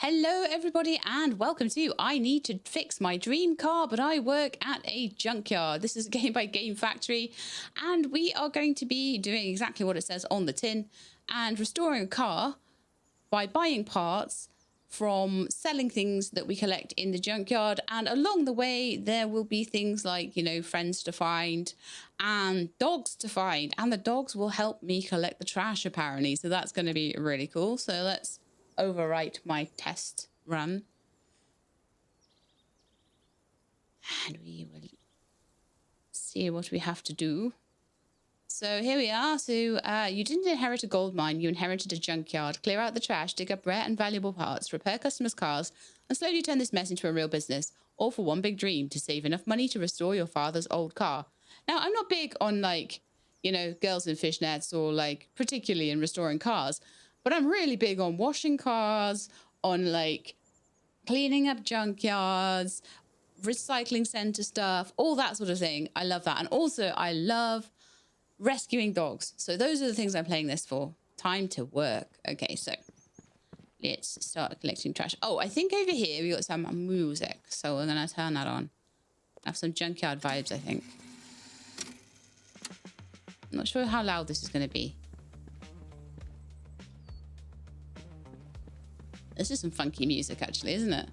Hello everybody and welcome to I Need to Fix My Dream Car, but I work at a junkyard. This is a game by Game Factory and we are going to be doing exactly what it says on the tin and restoring a car by buying parts from selling things that we collect in the junkyard. And along the way there will be things like, you know, friends to find and dogs to find, and the dogs will help me collect the trash apparently, so that's going to be really cool. So let's overwrite my test run and we will see what we have to do. So here we are. So you didn't inherit a gold mine, you inherited a junkyard. Clear out the trash, dig up rare and valuable parts, repair customers' cars, and slowly turn this mess into a real business, all for one big dream: to save enough money to restore your father's old car. Now, I'm not big on, like, you know, girls in fishnets or like particularly in restoring cars, but I'm really big on washing cars, on like cleaning up junkyards, recycling center stuff, all that sort of thing. I love that. And also I love rescuing dogs. So those are the things I'm playing this for. Time to work. Okay, so let's start collecting trash. Oh, I think over here we got some music, so we're gonna turn that on. Have some junkyard vibes, I think. I'm not sure how loud this is gonna be. This is some funky music, actually, isn't it?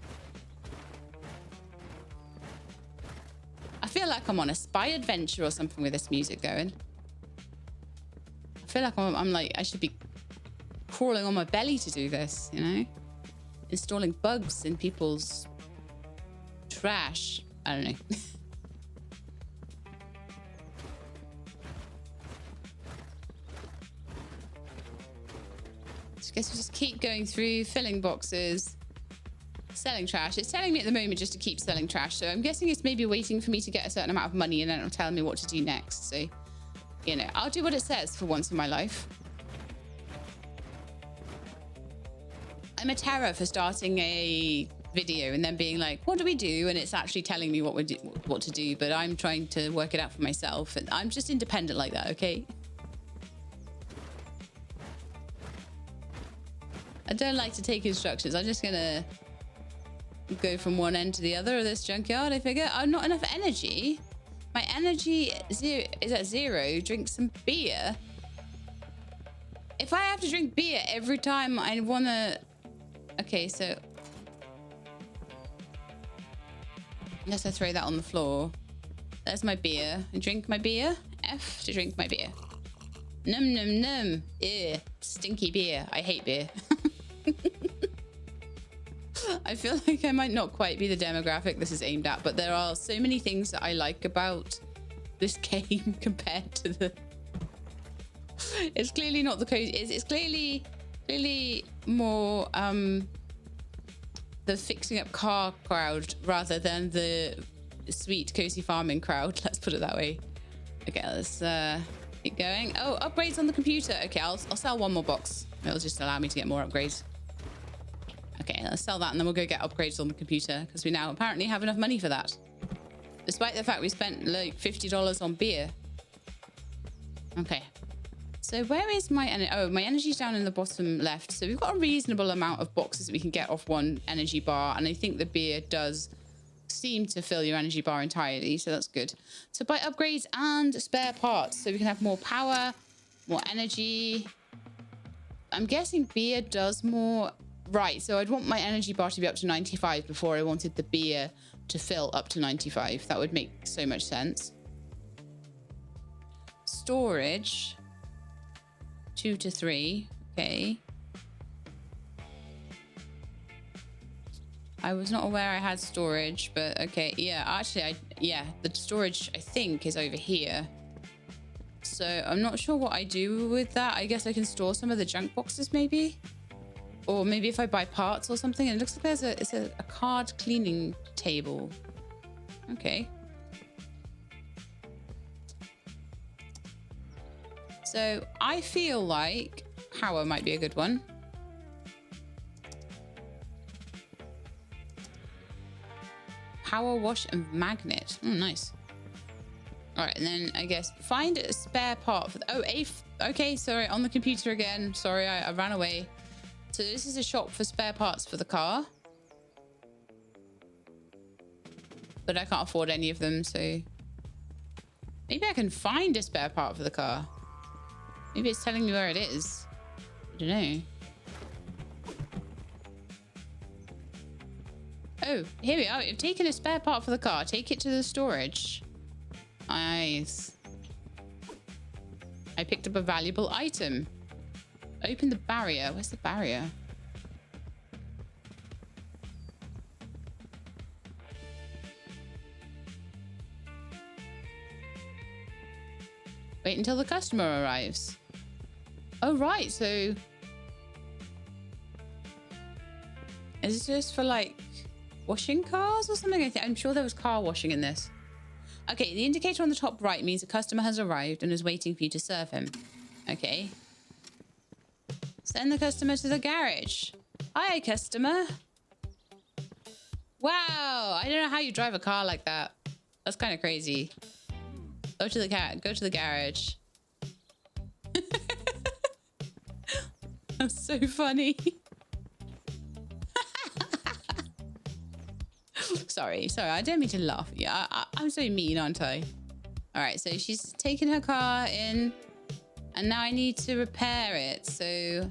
I feel like I'm on a spy adventure or something with this music going. I feel like I'm like, I should be crawling on my belly to do this, you know? Installing bugs in people's trash. I don't know. I guess we just keep going through, filling boxes, selling trash. It's telling me at the moment just to keep selling trash, so I'm guessing it's maybe waiting for me to get a certain amount of money and then it'll tell me what to do next. So, you know, I'll do what it says for once in my life. I'm a terror for starting a video and then being like, what do we do? And it's actually telling me what to do, but I'm trying to work it out for myself. And I'm just independent like that, okay? I don't like to take instructions. I'm just gonna go from one end to the other of this junkyard. I figure I've not enough energy. My energy is at zero. Drink some beer. If I have to drink beer every time I wanna... Okay, so... Unless I throw that on the floor. There's my beer. I drink my beer. F to drink my beer. Num num num. Ew. Stinky beer. I hate beer. I feel like I might not quite be the demographic this is aimed at, but there are so many things that I like about this game compared to the... It's clearly not the cozy. It's clearly more the fixing up car crowd rather than the sweet cozy farming crowd. Let's put it that way. Okay, let's keep going. Oh, upgrades on the computer. Okay, I'll sell one more box. It'll just allow me to get more upgrades. Okay, let's sell that and then we'll go get upgrades on the computer because we now apparently have enough money for that. Despite the fact we spent like $50 on beer. Okay. So where is my energy? Oh, my energy's down in the bottom left. So we've got a reasonable amount of boxes that we can get off one energy bar. And I think the beer does seem to fill your energy bar entirely. So that's good. So buy upgrades and spare parts so we can have more power, more energy. I'm guessing beer does more... Right, so I'd want my energy bar to be up to 95 before I wanted the beer to fill up to 95. That would make so much sense. Storage. 2 to 3. Okay. I was not aware I had storage, but okay. Yeah, actually, the storage, I think, is over here. So I'm not sure what I do with that. I guess I can store some of the junk boxes, maybe? Or maybe if I buy parts or something. And it looks like it's a card cleaning table. Okay. So I feel like power might be a good one. Power wash and magnet. Oh, nice. All right, and then I guess find a spare part for the... Oh, okay, sorry, on the computer again. Sorry, I ran away. So this is a shop for spare parts for the car. But I can't afford any of them, so... Maybe I can find a spare part for the car. Maybe it's telling me where it is. I don't know. Oh, here we are. We've taken a spare part for the car. Take it to the storage. Nice. I picked up a valuable item. Open the barrier. Where's the barrier? Wait until the customer arrives. Oh, right. So is this just for like washing cars or something? I'm sure there was car washing in this. Okay, the indicator on the top right means a customer has arrived and is waiting for you to serve him. Okay. Send the customer to the garage. Hi, customer. Wow, I don't know how you drive a car like that. That's kind of crazy. Go to the garage. That's so funny. Sorry, I don't mean to laugh at you. I'm so mean, aren't I? All right, so she's taken her car in, and now I need to repair it. So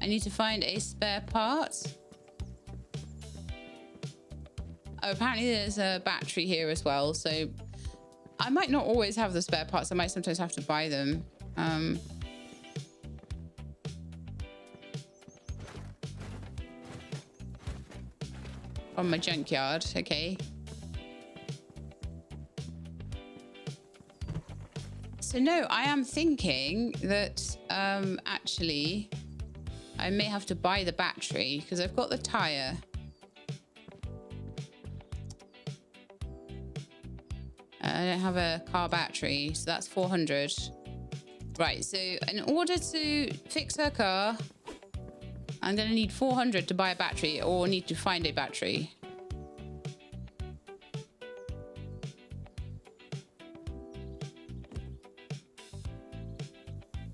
I need to find a spare part. Oh, apparently there's a battery here as well. So I might not always have the spare parts. I might sometimes have to buy them. On my junkyard, okay. So no, I am thinking that actually I may have to buy the battery because I've got the tire. I don't have a car battery, so that's 400. Right, so in order to fix her car, I'm going to need 400 to buy a battery or need to find a battery.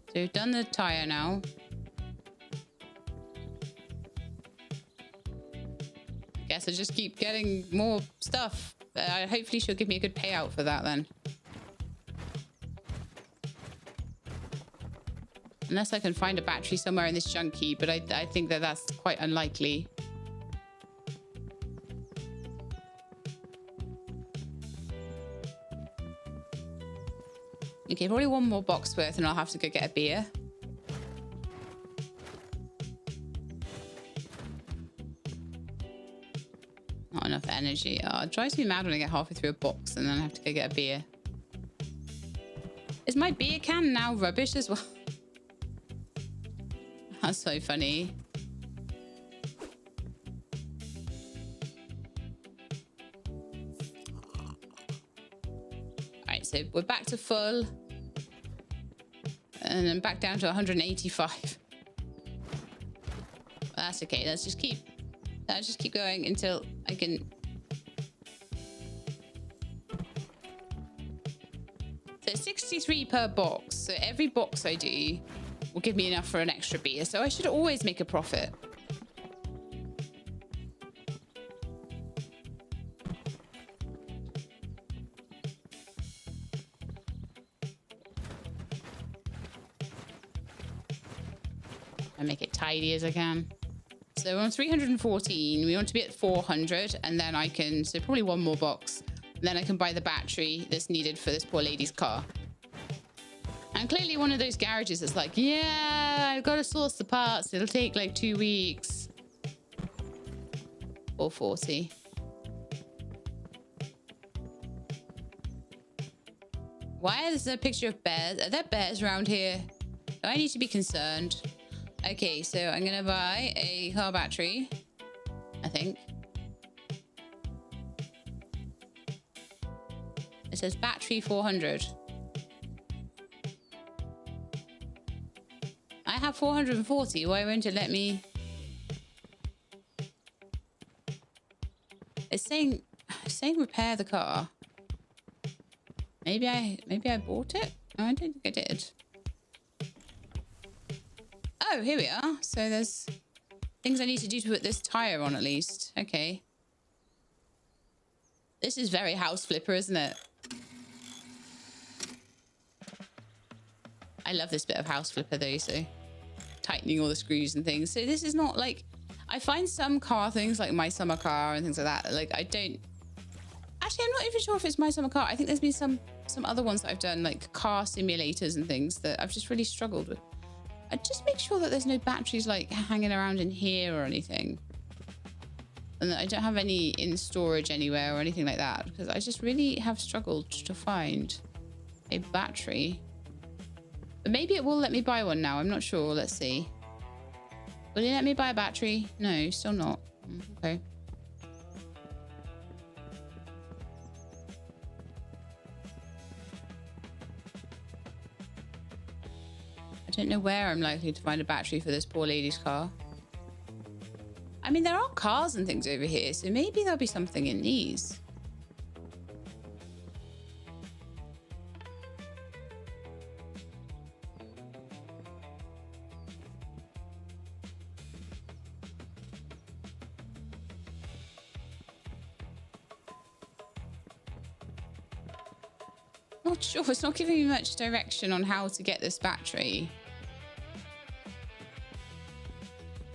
So we've done the tire now. I guess I just keep getting more stuff. Hopefully she'll give me a good payout for that then. Unless I can find a battery somewhere in this junkie, but I think that that's quite unlikely. Okay, probably one more box worth and I'll have to go get a beer. Not enough energy. Oh, it drives me mad when I get halfway through a box and then I have to go get a beer. Is my beer can now rubbish as well? That's so funny. All right, so we're back to full. And then back down to 185. Well, that's okay. Let's just keep going until I can. So 63 per box. So every box I do will give me enough for an extra beer. So I should always make a profit. I make it tidy as I can. So we're on 314. We want to be at 400, and then I can, so probably one more box. And then I can buy the battery that's needed for this poor lady's car. And clearly one of those garages that's like, yeah, I've got to source the parts. It'll take like 2 weeks. 440. Why is there a picture of bears? Are there bears around here? Do I need to be concerned? Okay, so I'm going to buy a car battery, I think. It says battery 400. I have 440. Why won't it let me? It's saying repair the car. Maybe I bought it? No, I don't think I did. Oh, here we are. So there's things I need to do to put this tire on at least. Okay. This is very house flipper, isn't it? I love this bit of house flipper though, so tightening all the screws and things. So this is not like, I find some car things like My Summer Car and things like that, like I don't, actually I'm not even sure if it's My Summer Car. I think there's been some other ones that I've done, like car simulators and things that I've just really struggled with. I just make sure that there's no batteries like hanging around in here or anything. And that I don't have any in storage anywhere or anything like that, because I just really have struggled to find a battery. But maybe it will let me buy one now. I'm not sure. Let's see. Will it let me buy a battery? No, still not. Okay. I don't know where I'm likely to find a battery for this poor lady's car. I mean, there are cars and things over here, so maybe there'll be something in these. Not sure. It's not giving me much direction on how to get this battery.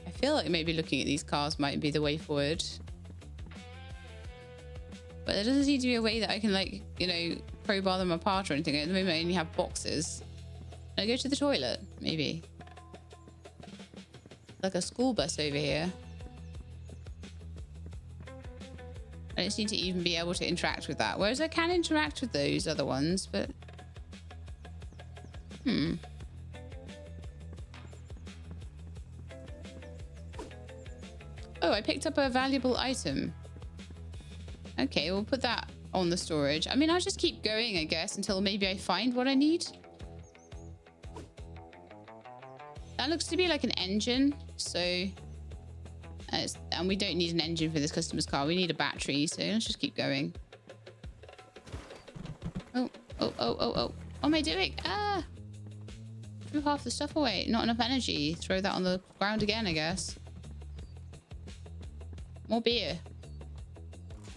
I feel like maybe looking at these cars might be the way forward. But there doesn't seem to be a way that I can, like, you know, crowbar them apart or anything. At the moment, I only have boxes. Can I go to the toilet? Maybe. Like a school bus over here. I don't seem to even be able to interact with that. Whereas I can interact with those other ones, but... Oh, I picked up a valuable item. Okay, we'll put that on the storage. I mean, I'll just keep going, I guess, until maybe I find what I need. That looks to be like an engine, so... and we don't need an engine for this customer's car. We need a battery, so let's just keep going. Oh. What am I doing? Ah! Threw half the stuff away. Not enough energy. Throw that on the ground again, I guess. More beer.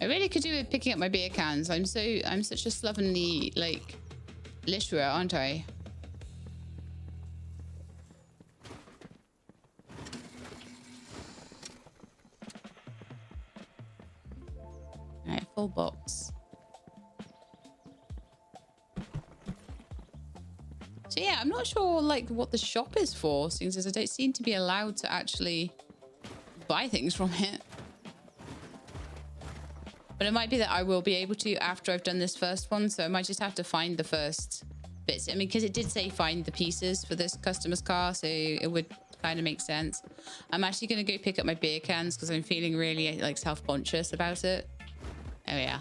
I really could do with picking up my beer cans. I'm such a slovenly, like, litterer, aren't I? Alright, full box. So yeah, I'm not sure like what the shop is for, since I don't seem to be allowed to actually buy things from it. But it might be that I will be able to after I've done this first one, so I might just have to find the first bits. I mean, because it did say find the pieces for this customer's car, so it would kind of make sense. I'm actually going to go pick up my beer cans because I'm feeling really like self-conscious about it. Oh yeah.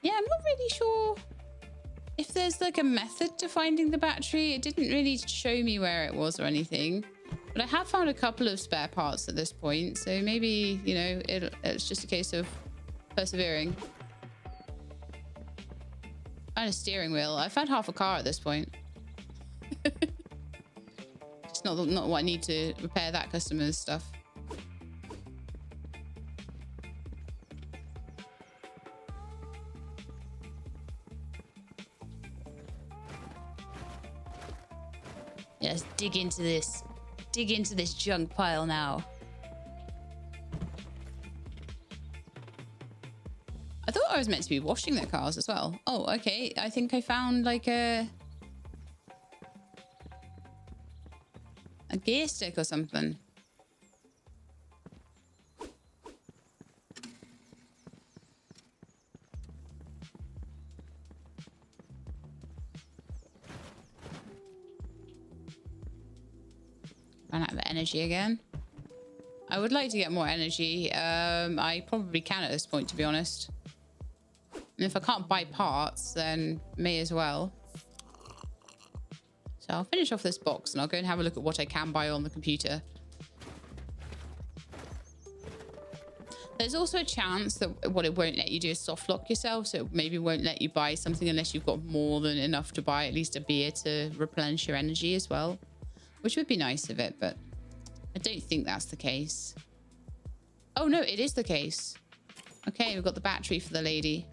Yeah, I'm not really sure if there's like a method to finding the battery. It didn't really show me where it was or anything, but I have found a couple of spare parts at this point, so maybe, you know, it's just a case of persevering. And a steering wheel. I found half a car at this point. It's not what I need to repair that customer's stuff. Yeah, let's dig into this. Dig into this junk pile now. I thought I was meant to be washing their cars as well. Oh, okay. I think I found like a gear stick or something. Ran out of energy again. I would like to get more energy. I probably can at this point, to be honest. And if I can't buy parts, then may as well. So I'll finish off this box and I'll go and have a look at what I can buy on the computer. There's also a chance that what it won't let you do is soft lock yourself, so it maybe won't let you buy something unless you've got more than enough to buy at least a beer to replenish your energy as well, which would be nice of it, but I don't think that's the case. Oh no, it is the case. Okay, we've got the battery for the lady.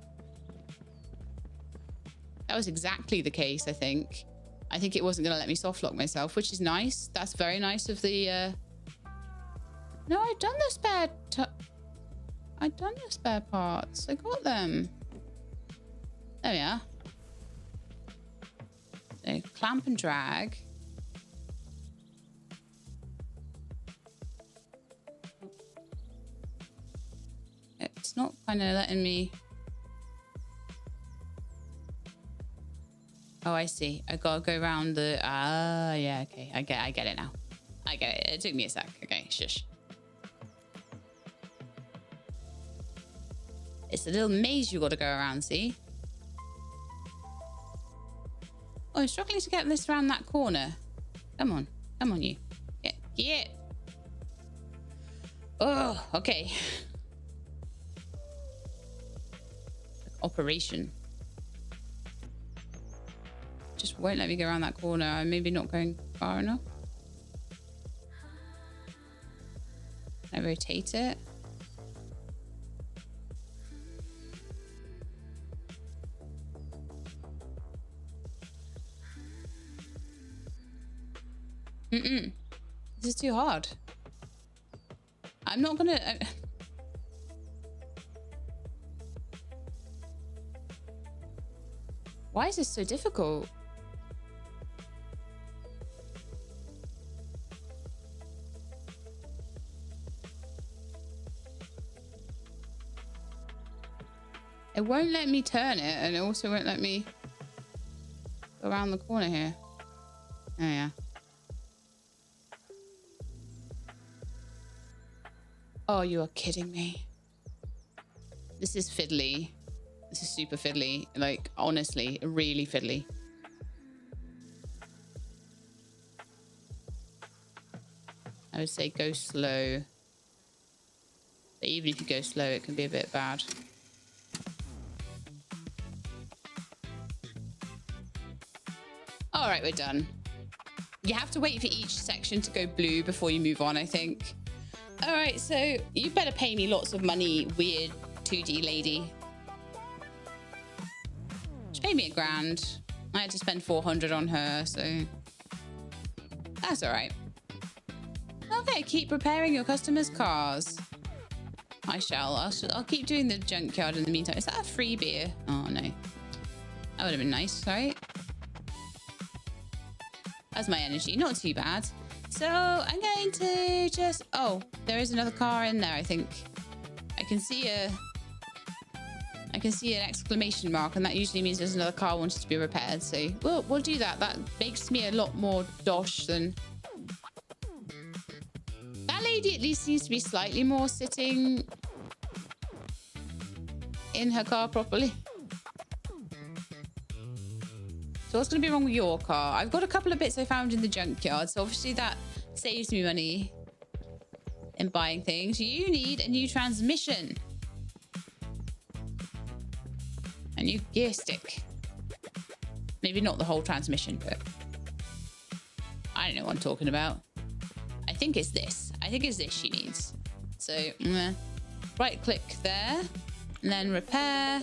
That was exactly the case, I think. I think it wasn't going to let me soft lock myself, which is nice. That's very nice of the... No, I've done the spare... I've done the spare parts. I got them. There we are. So, clamp and drag. It's not kind of letting me... Oh, I see. I gotta go around the... Ah, yeah, okay. I get it now. I get it. It took me a sec. Okay, shush. It's a little maze you got to go around, see? Oh, I'm struggling to get this around that corner. Come on. Come on, you. Yeah. Oh, okay. Operation. Just won't let me go around that corner. I'm maybe not going far enough. Can I rotate it? This is too hard. I'm not gonna... Why is this so difficult? It won't let me turn it, and it also won't let me go around the corner here. Oh, yeah. Oh, you are kidding me. This is fiddly. This is super fiddly. Like, honestly, really fiddly. I would say go slow. But even if you go slow, it can be a bit bad. All right, we're done. You have to wait for each section to go blue before you move on, I think. All right, so you better pay me lots of money, weird 2D lady. She paid me $1,000. I had to spend 400 on her, so that's all right. Okay, keep repairing your customers' cars. I shall. I'll keep doing the junkyard in the meantime. Is that a free beer? Oh, no. That would have been nice, right? That's my energy. Not too bad. So I'm going to just... Oh, there is another car in there, I think. I can see an exclamation mark, and that usually means there's another car wanting to be repaired. So we'll do that. That makes me a lot more dosh than... That lady at least seems to be slightly more sitting in her car properly. So what's going to be wrong with your car? I've got a couple of bits I found in the junkyard, so obviously that saves me money in buying things. You need a new transmission. A new gear stick. Maybe not the whole transmission, but I don't know what I'm talking about. I think it's this. I think it's this she needs. So right click there and then repair.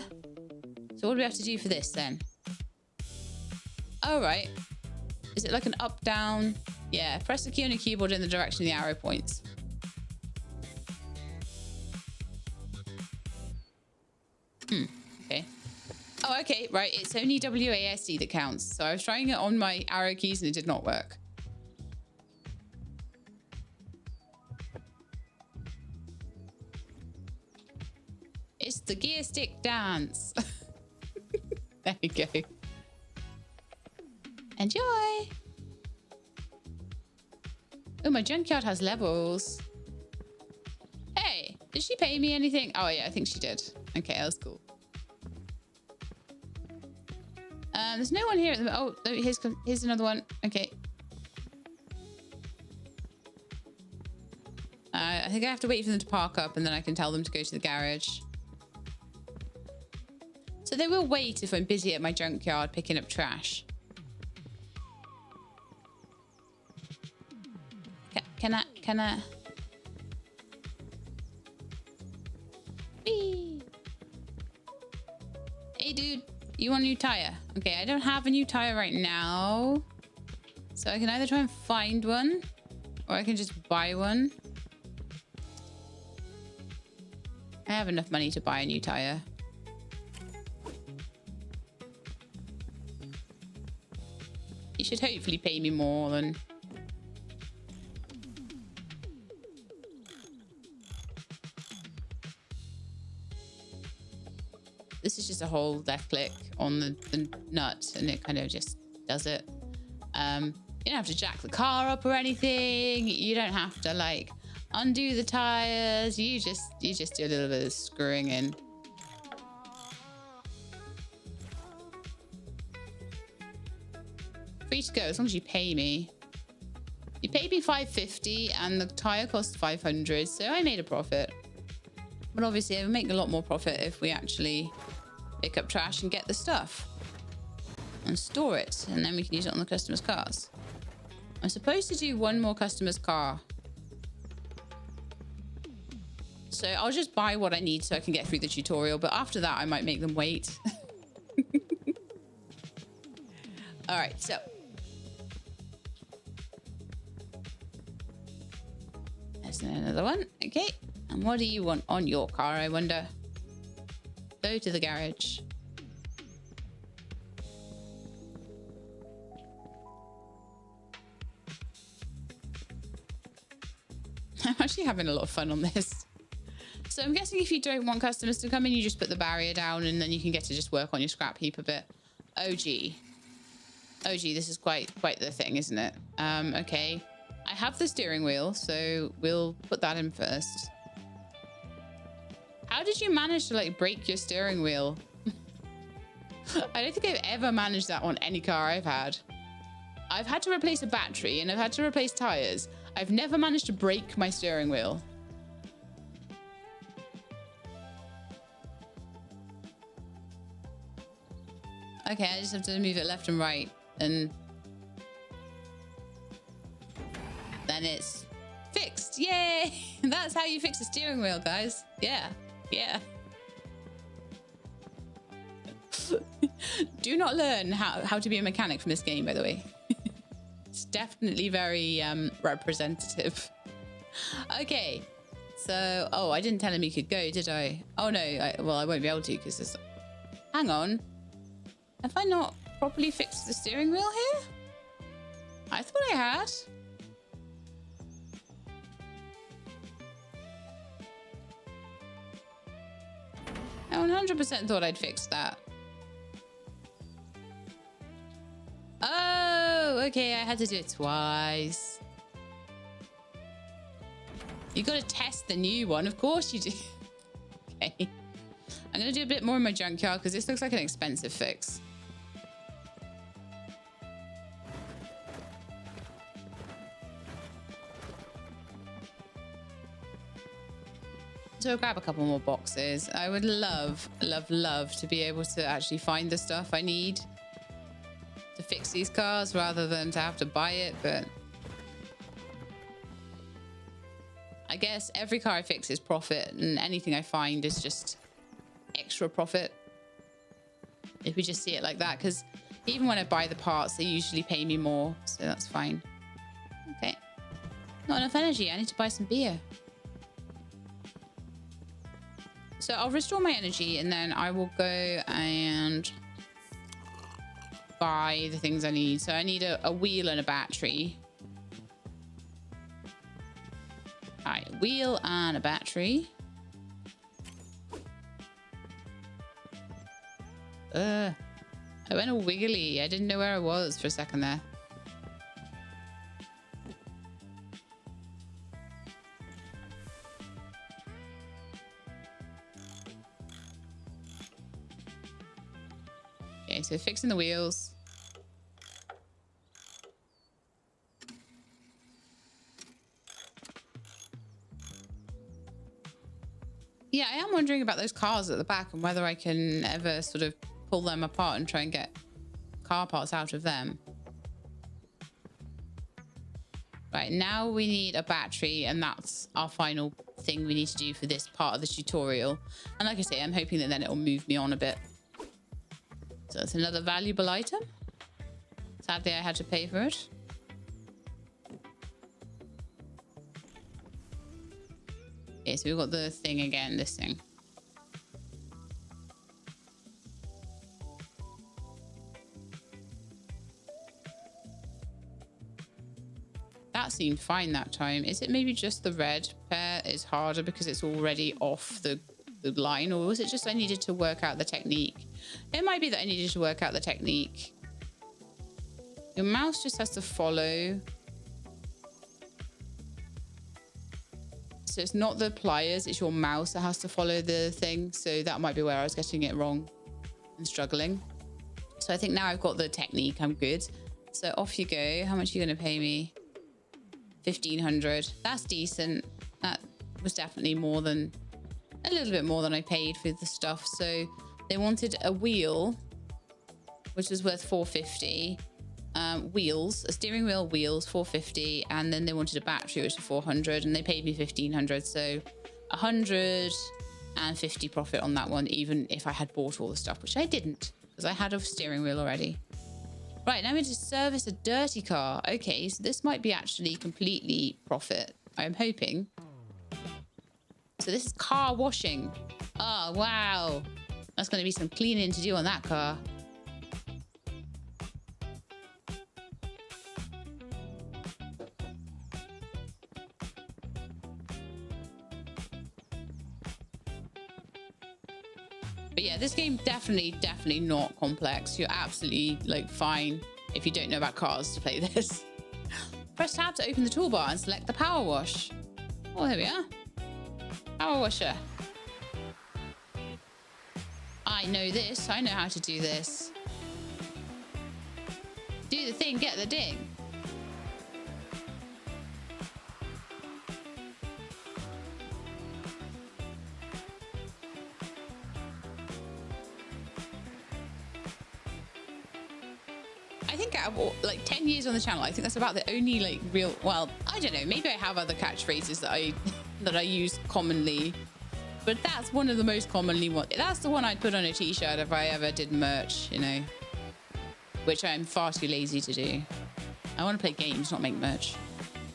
So what do we have to do for this then? Oh, right. Is it like an up, down? Yeah, press the key on your keyboard in the direction of the arrow points. Okay. Oh, okay, right. It's only WASD that counts. So I was trying it on my arrow keys and it did not work. It's the gear stick dance. There you go. Enjoy. Oh, my junkyard has levels. Hey, did she pay me anything? Oh, yeah, I think she did. Okay, that was cool. There's no one here at the moment. Oh, here's another one. Okay. I think I have to wait for them to park up and then I can tell them to go to the garage. So they will wait if I'm busy at my junkyard picking up trash. Can I? Whee! Hey dude, you want a new tire? Okay, I don't have a new tire right now. So I can either try and find one or I can just buy one. I have enough money to buy a new tire. You should hopefully pay me more than... This is just a whole left click on the nut and it kind of just does it. You don't have to jack the car up or anything. You don't have to like undo the tires. You just do a little bit of screwing in. Free to go as long as you pay me. You paid me $5.50 and the tire cost $500, so I made a profit. But obviously, I would make a lot more profit if we actually pick up trash and get the stuff and store it, and then we can use it on the customers' cars. I'm supposed to do one more customer's car. So I'll just buy what I need so I can get through the tutorial, but after that, I might make them wait. All right, so. There's another one. Okay. And what do you want on your car, I wonder? Go to the garage. I'm actually having a lot of fun on this. So I'm guessing if you don't want customers to come in, you just put the barrier down and then you can get to just work on your scrap heap a bit. Oh, gee. Oh, gee, this is quite the thing, isn't it? Okay. I have the steering wheel, so we'll put that in first. How did you manage to, like, break your steering wheel? I don't think I've ever managed that on any car I've had. I've had to replace a battery and I've had to replace tires. I've never managed to break my steering wheel. Okay, I just have to move it left and right and then it's fixed. Yay! That's how you fix a steering wheel, guys. Yeah. Yeah. Do not learn how to be a mechanic from this game, by the way. It's definitely very representative. Okay. So, oh, I didn't tell him he could go, did I? Oh, no. Well, I won't be able to because there's... Hang on. Have I not properly fixed the steering wheel here? I thought I had. I 100% thought I'd fixed that. Oh, okay. I had to do it twice. You got to test the new one. Of course you do. Okay. I'm going to do a bit more in my junkyard because this looks like an expensive fix. So I'll grab a couple more boxes. I would love to be able to actually find the stuff I need to fix these cars rather than to have to buy it, but I guess every car I fix is profit and anything I find is just extra profit. If we just see it like that, because even when I buy the parts, they usually pay me more, so that's fine. Okay. Not enough energy. I need to buy some beer. So I'll restore my energy and then I will go and buy the things I need. So I need a wheel and a battery. All right, wheel and a battery. I went all wiggly. I didn't know where I was for a second there. Okay, so fixing the wheels. Yeah, I am wondering about those cars at the back and whether I can ever sort of pull them apart and try and get car parts out of them. Right, now we need a battery, and that's our final thing we need to do for this part of the tutorial. And like I say, I'm hoping that then it'll move me on a bit. So that's another valuable item. Sadly, I had to pay for it. Okay, so we've got the thing again, this thing. That seemed fine that time. Is it maybe just the red pair is harder because it's already off the line? Or was it just I needed to work out the technique? It might be that I needed to work out the technique. Your mouse just has to follow. So it's not the pliers, it's your mouse that has to follow the thing. So that might be where I was getting it wrong and struggling. So I think now I've got the technique, I'm good. So off you go. How much are you going to pay me? 1,500. That's decent. That was definitely more than, a little bit more than I paid for the stuff. So they wanted a wheel, which was worth 450. Wheels, a steering wheel, wheels, 450, and then they wanted a battery, which was 400, and they paid me 1,500. So 150 profit on that one, even if I had bought all the stuff, which I didn't, because I had a steering wheel already. Right, now we need to service a dirty car. Okay, so this might be actually completely profit, I'm hoping. So this is car washing. Oh, wow. That's going to be some cleaning to do on that car. But yeah, this game definitely not complex. You're absolutely like fine if you don't know about cars to play this. Press tab to open the toolbar and select the power wash. Oh, there we are. Power washer. I know this. I know how to do this. Do the thing, get the ding. I think out of like 10 years on the channel, I think that's about the only like real, well, I don't know, maybe I have other catchphrases that I use commonly, but that's one of the most commonly that's the one I'd put on a t-shirt if I ever did merch, you know, which I'm far too lazy to do. I want to play games, not make merch.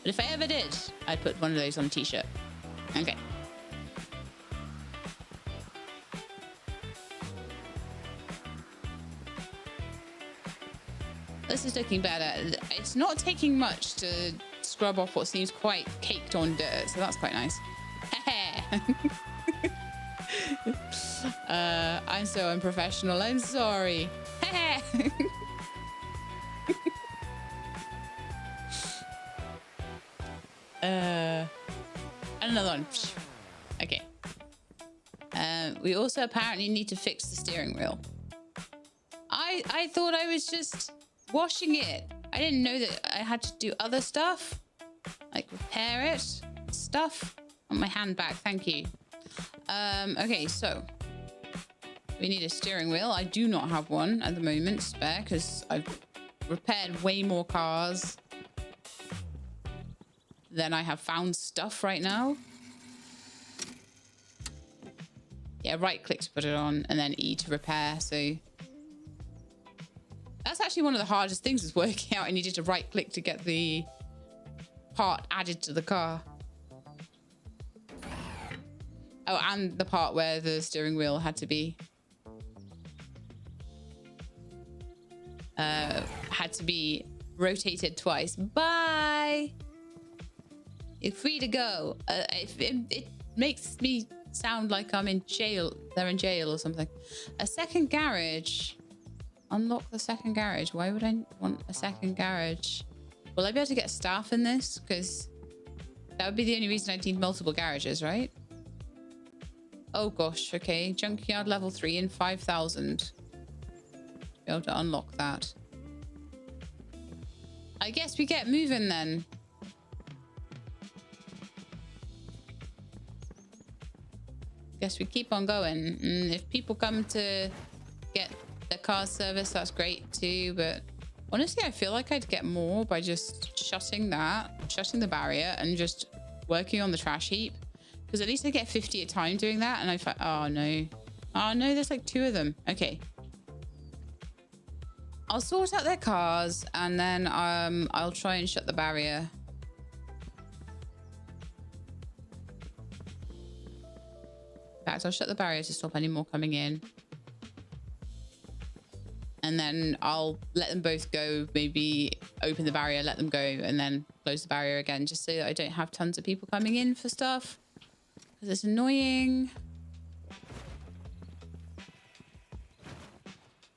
But if I ever did, I'd put one of those on a t-shirt. Okay. This is looking better. It's not taking much to scrub off what seems quite caked on dirt, so that's quite nice. I'm so unprofessional. I'm sorry. Another one. Okay. We also apparently need to fix the steering wheel. I thought I was just washing it. I didn't know that I had to do other stuff, like repair it, stuff. On my hand back, thank you. Okay, so we need a steering wheel. I do not have one at the moment spare because I've repaired way more cars than I have found stuff right now. Yeah, right click to put it on and then E to repair. So that's actually one of the hardest things is working out. I needed to right click to get the part added to the car. Oh, and the part where the steering wheel had to be rotated twice. Bye. You're free to go. It makes me sound like I'm in jail. They're in jail or something. A second garage. Unlock the second garage. Why would I want a second garage? Will I be able to get staff in this? Because that would be the only reason I'd need multiple garages, right? Oh gosh, okay. Junkyard level 3 in 5,000. Be able to unlock that. I guess we get moving then. guess we keep on going. And if people come to get their car service, that's great too. But honestly, I feel like I'd get more by just shutting the barrier and just working on the trash heap. Because at least I get 50 at a time doing that. And I thought, oh no. Oh no, there's like 2 of them. Okay. I'll sort out their cars and then I'll try and shut the barrier. In fact, I'll shut the barrier to stop any more coming in. And then I'll let them both go, maybe open the barrier, let them go, and then close the barrier again, just so that I don't have tons of people coming in for stuff. Because it's annoying.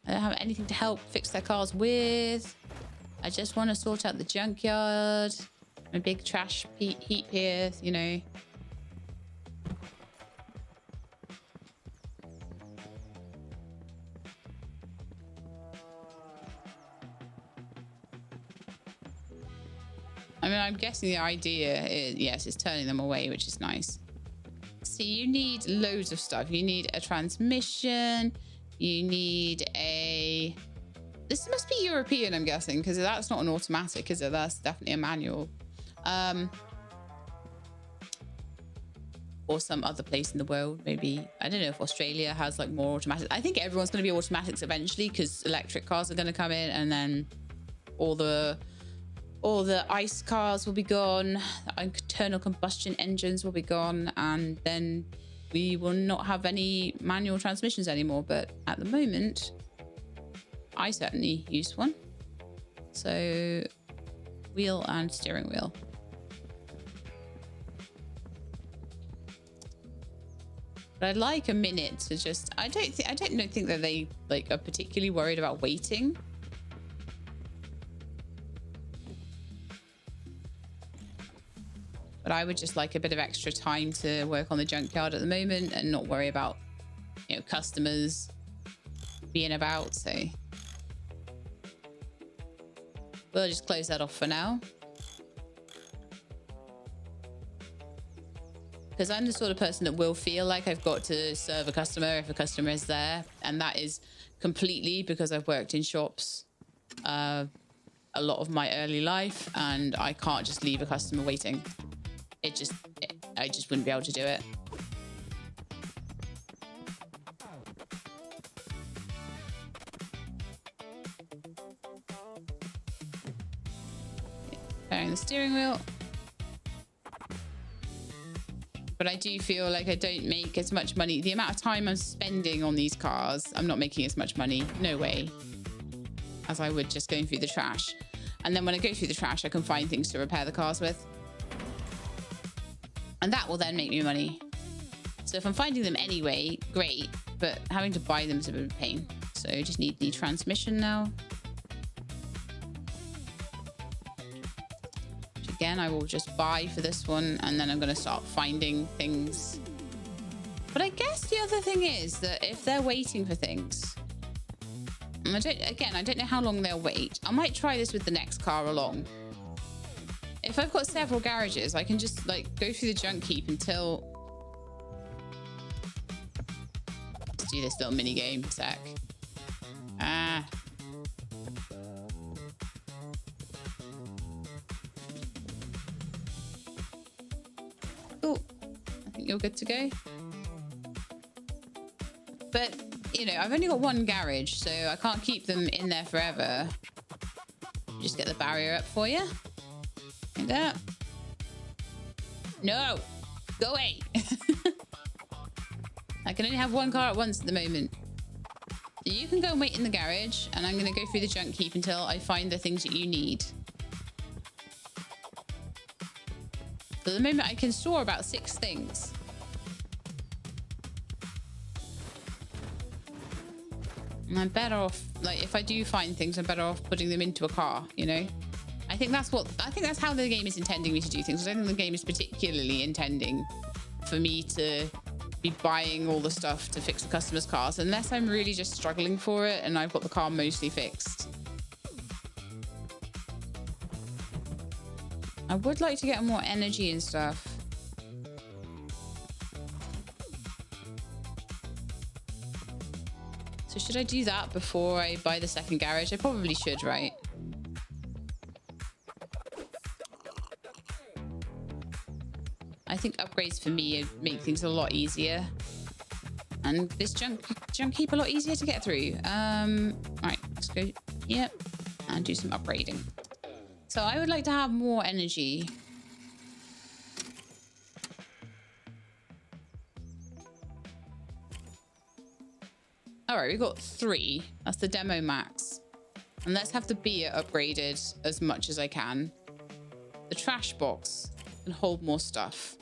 I don't have anything to help fix their cars with. I just want to sort out the junkyard. My big trash heap here, you know. I mean, I'm guessing the idea is, yes, it's turning them away, which is nice. See, you need loads of stuff. You need a transmission. You need a... This must be European, I'm guessing, because that's not an automatic, is it? That's definitely a manual. Or some other place in the world, maybe. I don't know if Australia has like more automatic. I think everyone's going to be automatics eventually because electric cars are going to come in, and then all the ICE cars will be gone. The internal combustion engines will be gone, and then we will not have any manual transmissions anymore. But at the moment, I certainly use one. So wheel and steering wheel. But I'd like a minute to just... I don't think that they like are particularly worried about waiting. But I would just like a bit of extra time to work on the junkyard at the moment and not worry about, you know, customers being about. So we'll just close that off for now. Because I'm the sort of person that will feel like I've got to serve a customer if a customer is there. And that is completely because I've worked in shops a lot of my early life, and I can't just leave a customer waiting. I just wouldn't be able to do it. Carrying the steering wheel. But I do feel like I don't make as much money. The amount of time I'm spending on these cars, I'm not making as much money, no way, as I would just going through the trash. And then when I go through the trash, I can find things to repair the cars with. And that will then make me money. So if I'm finding them anyway, great. But having to buy them is a bit of a pain. So I just need the transmission now. Which again, I will just buy for this one. And then I'm going to start finding things. But I guess the other thing is that if they're waiting for things... And I don't know how long they'll wait. I might try this with the next car along. If I've got several garages, I can just like go through the junk heap until... Let's do this little mini game, sec. Ah. Oh, I think you're good to go. But, you know, I've only got one garage, so I can't keep them in there forever. Just get the barrier up for you. Like that. No, go away. I can only have one car at once at the moment. So you can go and wait in the garage, and I'm going to go through the junk heap until I find the things that you need. So at the moment I can store about 6 things. And I'm better off, like, if I do find things, I'm better off putting them into a car, you know? I think that's how the game is intending me to do things. I don't think the game is particularly intending for me to be buying all the stuff to fix the customer's cars, unless I'm really just struggling for it and I've got the car mostly fixed. I would like to get more energy and stuff. So should I do that before I buy the second garage? I probably should, right? I think upgrades for me make things a lot easier. And this junk heap a lot easier to get through. Right, let's go here and do some upgrading. So I would like to have more energy. All right, we've got 3. That's the demo max. And let's have the beer upgraded as much as I can. The trash box can hold more stuff.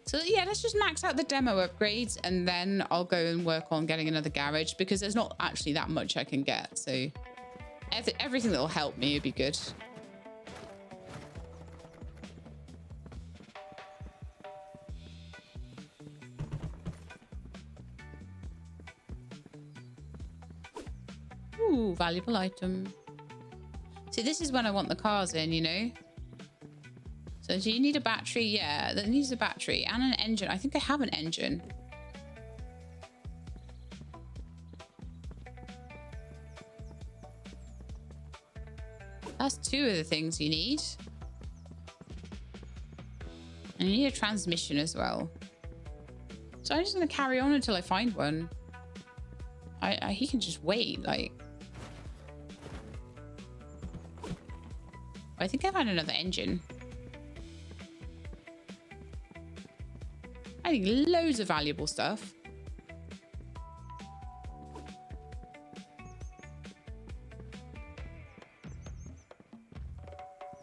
So yeah, let's just max out the demo upgrades and then I'll go and work on getting another garage because there's not actually that much I can get. So everything that will help me would be good. Ooh, valuable item. See, this is when I want the cars in, you know? So do you need a battery? Yeah, that needs a battery and an engine. I think I have an engine. That's 2 of the things you need. And you need a transmission as well. So I'm just going to carry on until I find one. He can just wait, like. I think I found another engine. I think loads of valuable stuff.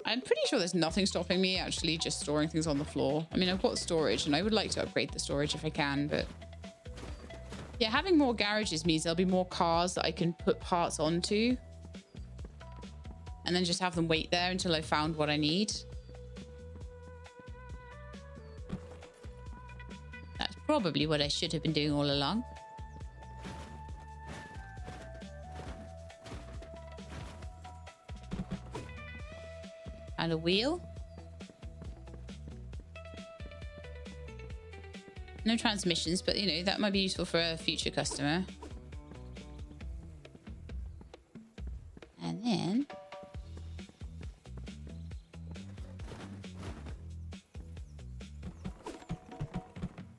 I'm pretty sure there's nothing stopping me actually just storing things on the floor. I mean, I've got storage and I would like to upgrade the storage if I can, but yeah, having more garages means there'll be more cars that I can put parts onto and then just have them wait there until I found what I need. That's probably what I should have been doing all along. And a wheel. No transmissions, but you know, that might be useful for a future customer. And then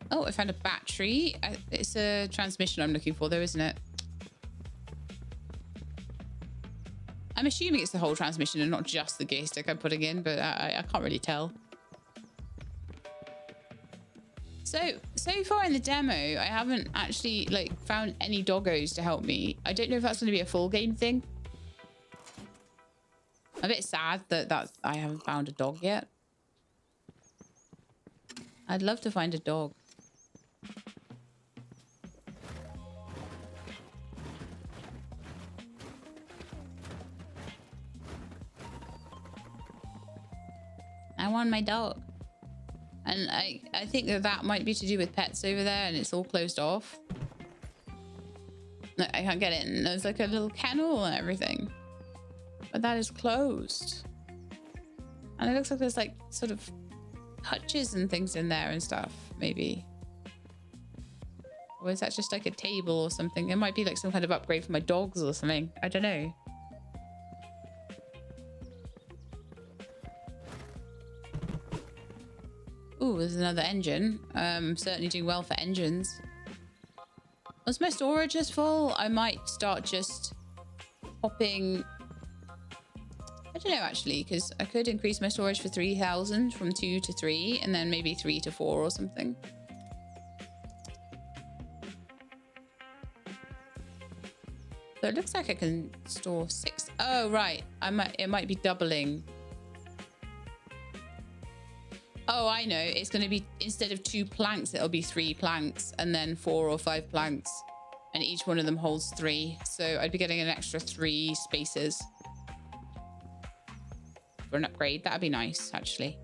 oh, I found a battery. It's a transmission I'm looking for though, isn't it? I'm assuming it's the whole transmission and not just the gear stick I'm putting in, but I can't really tell. So far in the demo, I haven't actually like found any doggos to help me. I don't know if that's going to be a full game thing. I'm a bit sad that I haven't found a dog yet. I'd love to find a dog. I want my dog. And I think that might be to do with pets over there and it's all closed off. No, I can't get in. There's like a little kennel and everything. But that is closed. And it looks like there's like sort of hutches and things in there and stuff, maybe. Or is that just like a table or something? It might be like some kind of upgrade for my dogs or something. I don't know. Ooh, there's another engine. Certainly doing well for engines. Once my storage is full, I might start just popping... I don't know, actually, because I could increase my storage for 3,000 from 2 to 3, and then maybe 3 to 4 or something. So it looks like I can store 6. Oh, right. It might be doubling. Oh, I know. It's going to be, instead of 2 planks, it'll be 3 planks and then 4 or 5 planks. And each one of them holds 3. So I'd be getting an extra 3 spaces for an upgrade. That'd be nice, actually.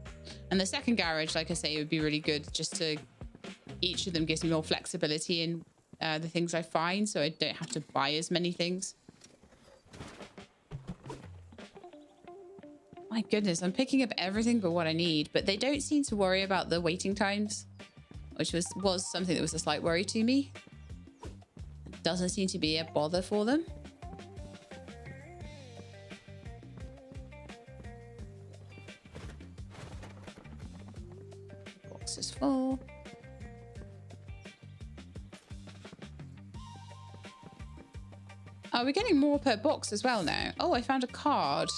And the second garage, like I say, would be really good just to... Each of them gives me more flexibility in the things I find, so I don't have to buy as many things. My goodness, I'm picking up everything but what I need, but they don't seem to worry about the waiting times, which was something that was a slight worry to me. doesn't seem to be a bother for them. Box is full. Oh, we're getting more per box as well now. Oh, I found a card.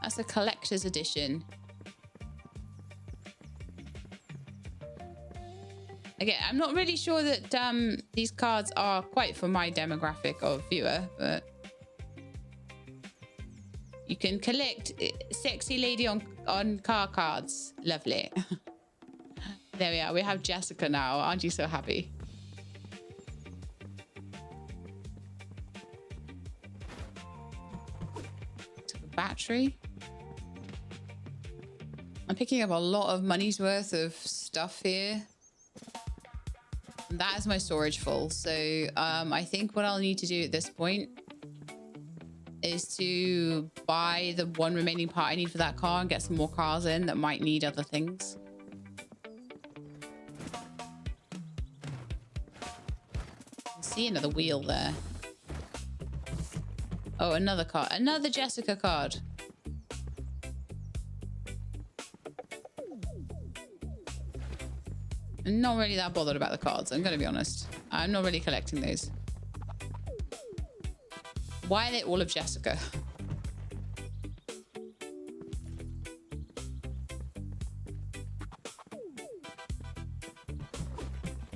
That's a collector's edition. Again, I'm not really sure that these cards are quite for my demographic of viewer, but you can collect sexy lady on car cards. Lovely. There we are. We have Jessica now. Aren't you so happy? Battery. I'm picking up a lot of money's worth of stuff here. That is my storage full. So I think what I'll need to do at this point is to buy the one remaining part I need for that car and get some more cars in that might need other things. I see another wheel there. Oh, another card. Another Jessica card. I'm not really that bothered about the cards, I'm going to be honest. I'm not really collecting those. Why are they all of Jessica?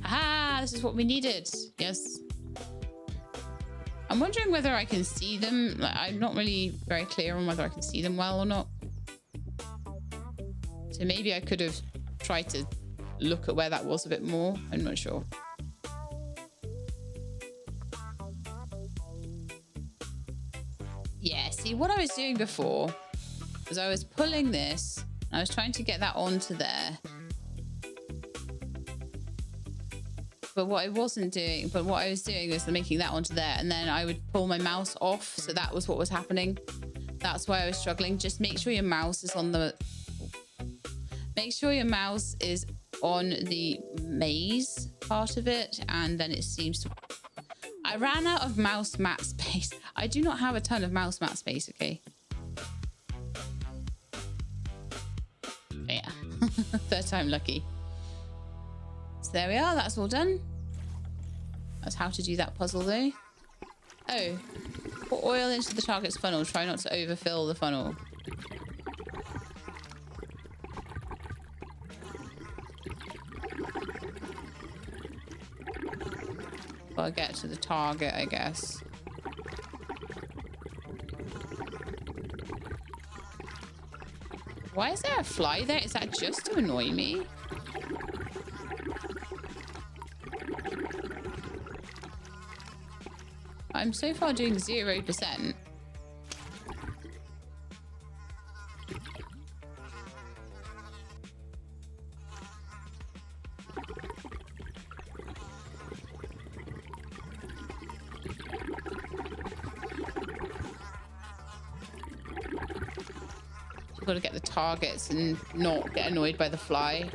Ah, this is what we needed. Yes. I'm wondering whether I can see them. Like, I'm not really very clear on whether I can see them well or not. So maybe I could have tried to look at where that was a bit more. I'm not sure. Yeah, see, what I was doing before was I was pulling this. And I was trying to get that onto there. But what I wasn't doing, but what I was doing was making that onto there, and then I would pull my mouse off. So that was what was happening. That's why I was struggling. Just make sure your mouse is on the, make sure your mouse is on the maze part of it, and then it seems to, I ran out of mouse mat space. I do not have a ton of mouse mat space, okay? Yeah, third time lucky. So there we are, that's all done. That's how to do that puzzle though. Oh, pour oil into the target's funnel. Try not to overfill the funnel. Gotta get to the target, I guess. Why is there a fly there? Is that just to annoy me? I'm so far doing 0%. You've got to get the targets and not get annoyed by the fly.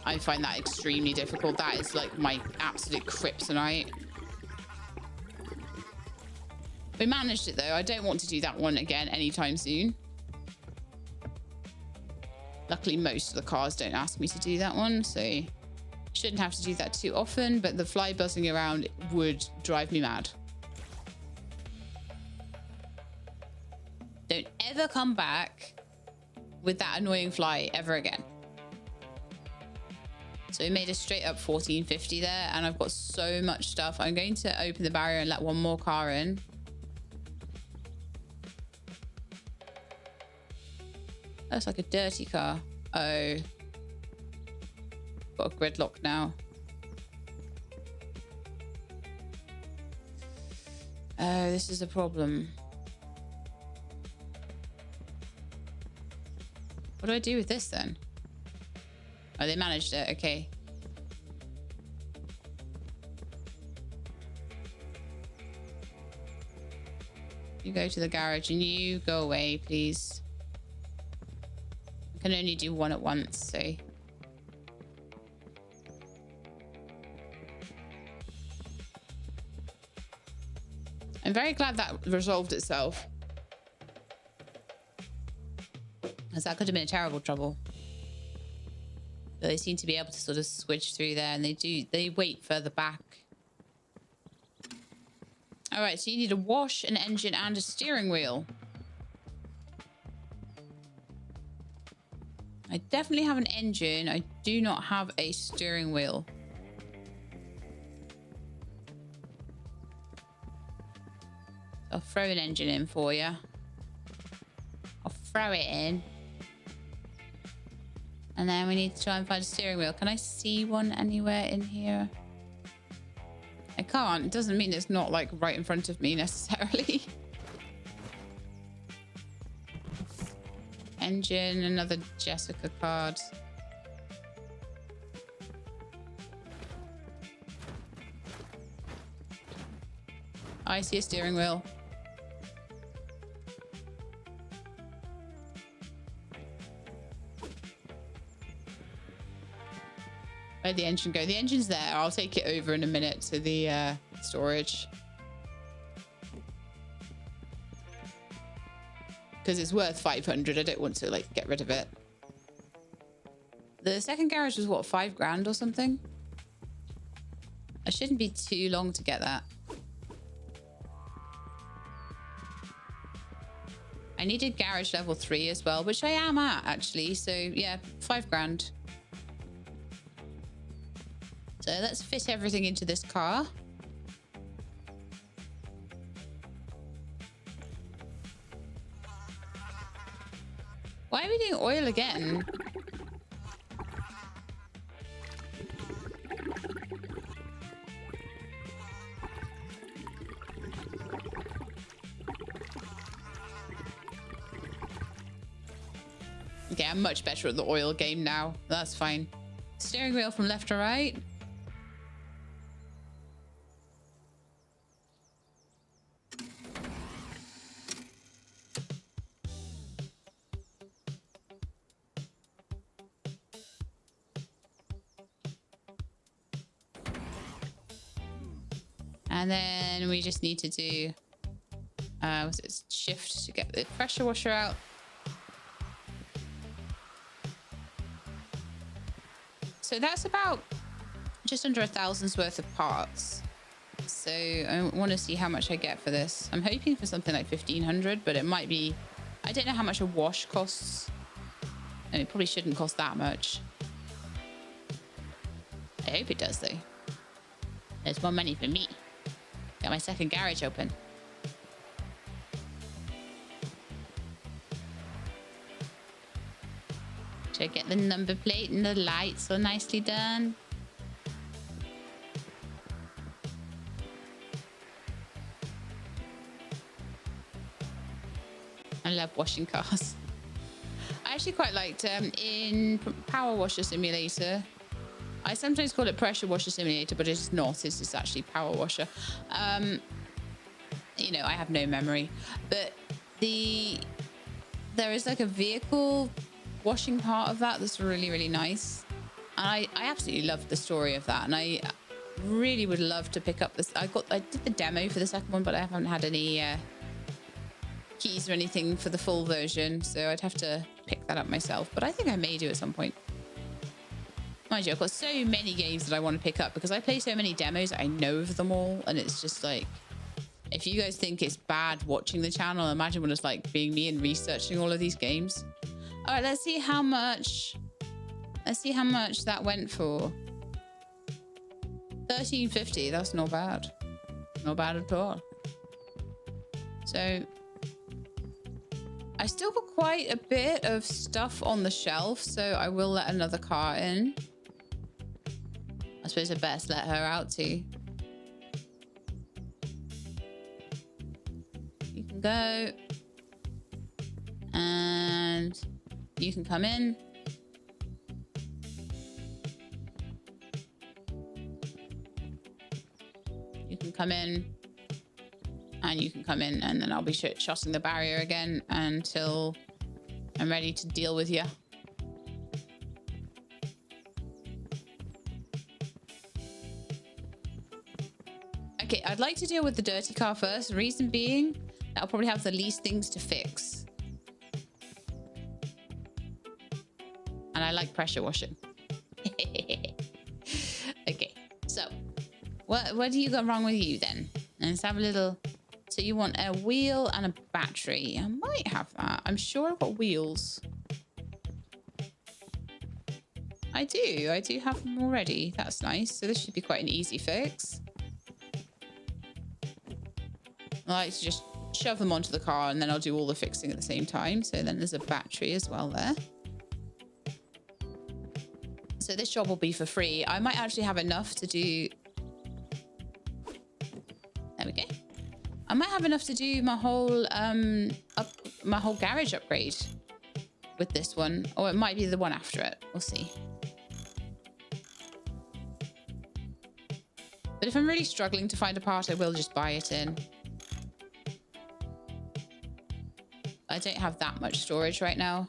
I find that extremely difficult. That is like my absolute kryptonite. We managed it though. I don't want to do that one again anytime soon. Luckily, most of the cars don't ask me to do that one, so shouldn't have to do that too often, but the fly buzzing around would drive me mad. Don't ever come back with that annoying fly ever again. So we made a straight up 1450 there, and I've got so much stuff. I'm going to open the barrier and let one more car in. That's like a dirty car. Oh. Got a gridlock now. Oh, this is a problem. What do I do with this then? Oh, they managed it. Okay. You go to the garage and you go away, please. I can only do one at once, so. I'm very glad that resolved itself. Because that could have been a terrible trouble. But they seem to be able to sort of switch through there, and they wait further back. All right, so you need a wash, an engine, and a steering wheel. I definitely have an engine. I do not have a steering wheel. I'll throw an engine in for you. I'll throw it in. And then we need to try and find a steering wheel. Can I see one anywhere in here? I can't. It doesn't mean it's not like right in front of me necessarily. Engine, another Jessica card. I see a steering wheel. Where'd the engine go? The engine's there. I'll take it over in a minute to the storage. Because it's worth 500. I don't want to like get rid of it. The second garage was what, 5 grand or something? It shouldn't be too long to get that. I needed garage level 3 as well, which I am at actually. So yeah, 5 grand. So let's fit everything into this car. Why are we doing oil again? Okay, I'm much better at the oil game now. That's fine. Steering wheel from left to right. And then we just need to do was it shift to get the pressure washer out. So that's about just under 1,000's worth of parts. So I want to see how much I get for this. I'm hoping for something like 1,500, but it might be, I don't know how much a wash costs. And it probably shouldn't cost that much. I hope it does though. There's more money for me. Got my second garage open. Should I get the number plate and the lights so nicely done? I love washing cars. I actually quite liked in Power Washer Simulator. I sometimes call it Pressure Washer Simulator, but it's not. It's just actually Power Washer. You know, I have no memory. But there is like a vehicle washing part of that that's really, really nice. And I absolutely love the story of that. And I really would love to pick up this. I did the demo for the second one, but I haven't had any keys or anything for the full version. So I'd have to pick that up myself. But I think I may do at some point. Mind you, I've got so many games that I want to pick up because I play so many demos. I know of them all. And it's just like, if you guys think it's bad watching the channel, imagine what it's like being me and researching all of these games. All right, let's see how much that went for. 13.50. That's not bad. Not bad at all. So I still got quite a bit of stuff on the shelf, so I will let another car in. I suppose I best let her out too. You can go. And you can come in. You can come in. And you can come in, and then I'll be shutting the barrier again until I'm ready to deal with you. I Okay, I'd like to deal with the dirty car first. Reason being, that'll probably have the least things to fix. And I like pressure washing. Okay, so what do you got wrong with you then? Let's have a little... So you want a wheel and a battery. I might have that. I'm sure I've got wheels. I do have them already. That's nice. So this should be quite an easy fix. I like to just shove them onto the car and then I'll do all the fixing at the same time. So then there's a battery as well there. So this job will be for free. I might actually have enough to do... There we go. I might have enough to do my whole garage upgrade with this one. Or it might be the one after it. We'll see. But if I'm really struggling to find a part, I will just buy it in. I don't have that much storage right now.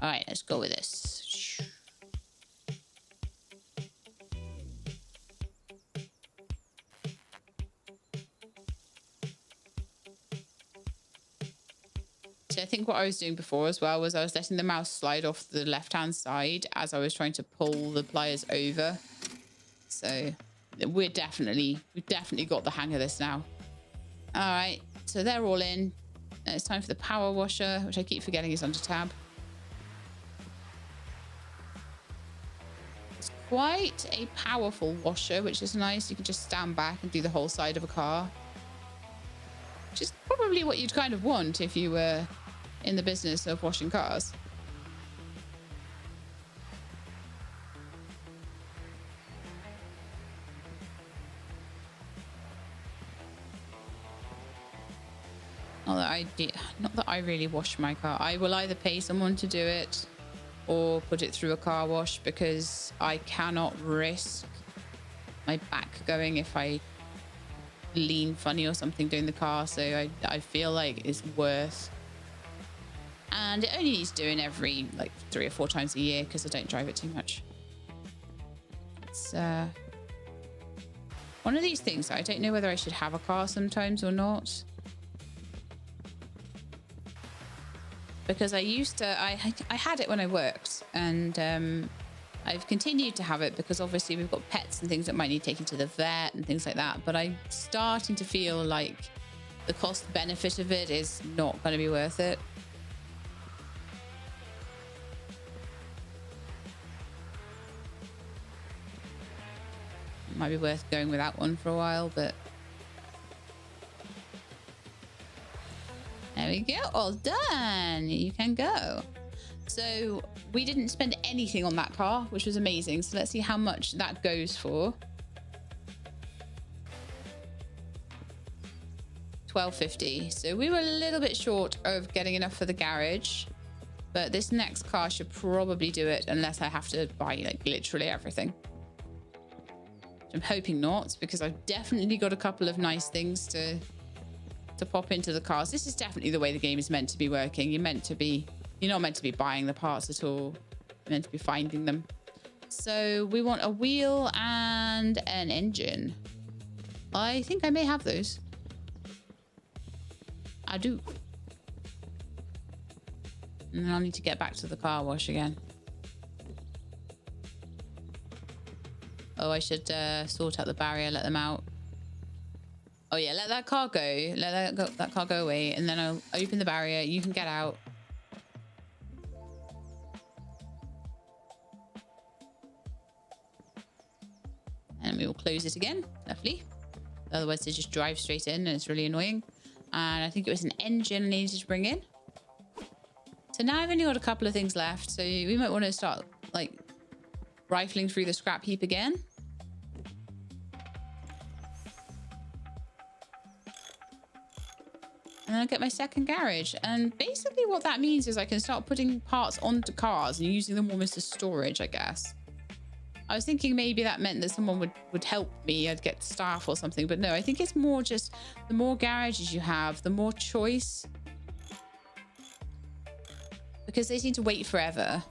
All right, let's go with this. So I think what I was doing before as well was I was letting the mouse slide off the left-hand side as I was trying to pull the pliers over. So we've definitely got the hang of this now. All right, so they're all in. And it's time for the power washer, which I keep forgetting is under tab. It's quite a powerful washer, which is nice. You can just stand back and do the whole side of a car. Which is probably what you'd kind of want if you were in the business of washing cars. Not that I really wash my car. I will either pay someone to do it or put it through a car wash because I cannot risk my back going if I lean funny or something doing the car. So I feel like it's worth. And it only needs doing every like 3 or 4 times a year because I don't drive it too much. It's one of these things. I don't know whether I should have a car sometimes or not. Because I had it when I worked, and I've continued to have it because obviously we've got pets and things that might need taken to the vet and things like that. But I'm starting to feel like the cost benefit of it is not going to be worth it. It might be worth going without one for a while, but there we go, all done. You can go. So we didn't spend anything on that car, which was amazing. So let's see how much that goes for. $12.50. So we were a little bit short of getting enough for the garage, but this next car should probably do it unless I have to buy like literally everything. I'm hoping not, because I've definitely got a couple of nice things to pop into the cars. This is definitely the way the game is meant to be working. You're not meant to be buying the parts at all. You're meant to be finding them. So we want a wheel and an engine. I think I may have those. I do. And then I'll need to get back to the car wash again. Oh, I should sort out the barrier, let them out. Oh yeah, let that car go. Let that car go away, and then I'll open the barrier. You can get out. And we will close it again. Lovely. Otherwise, they just drive straight in, and it's really annoying. And I think it was an engine I needed to bring in. So now I've only got a couple of things left. So we might want to start like rifling through the scrap heap again. And then I'll get my second garage. And basically what that means is I can start putting parts onto cars and using them almost as storage, I guess. I was thinking maybe that meant that someone would help me. I'd get staff or something. But no, I think it's more just the more garages you have, the more choice. Because they seem to wait forever.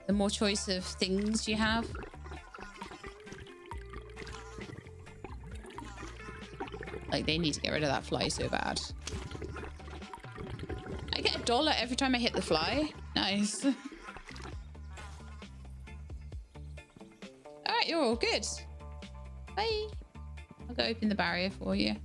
The more choice of things you have. Like, they need to get rid of that fly so bad. I get $1 every time I hit the fly. Nice. All right, you're all good. Bye. I'll go open the barrier for you.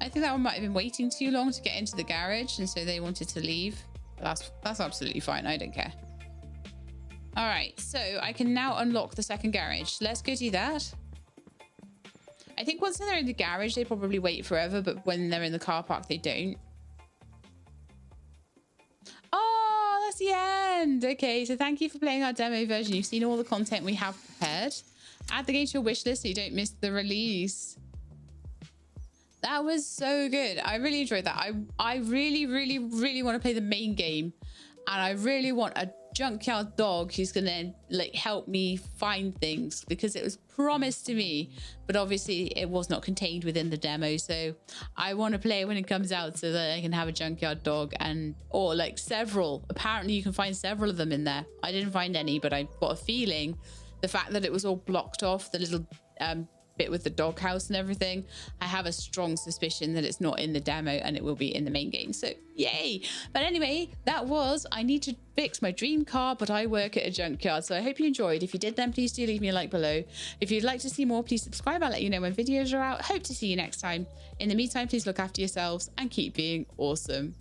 I think that one might have been waiting too long to get into the garage, and so they wanted to leave. But that's absolutely fine. I don't care. All right, so I can now unlock the second garage. Let's go do that. I think once they're in the garage, they probably wait forever, but when they're in the car park, they don't. Oh, that's the end. Okay, so thank you for playing our demo version. You've seen all the content we have prepared. Add the game to your wish list so you don't miss the release. That was so good. I really enjoyed that. I really, really, really want to play the main game, and I really want a junkyard dog who's gonna like help me find things, because it was promised to me, but obviously it was not contained within the demo. So I want to play it when it comes out so that I can have a junkyard dog, and or like several. Apparently you can find several of them in there. I didn't find any, but I got a feeling the fact that it was all blocked off, the little bit with the doghouse and everything, I have a strong suspicion that it's not in the demo and it will be in the main game. So yay. But anyway, that was I need to fix my dream car, but I work at a junkyard. So I hope you enjoyed. If you did, then please do leave me a like below. If you'd like to see more, please subscribe. I'll let you know when videos are out. Hope to see you next time. In the meantime, please look after yourselves and keep being awesome.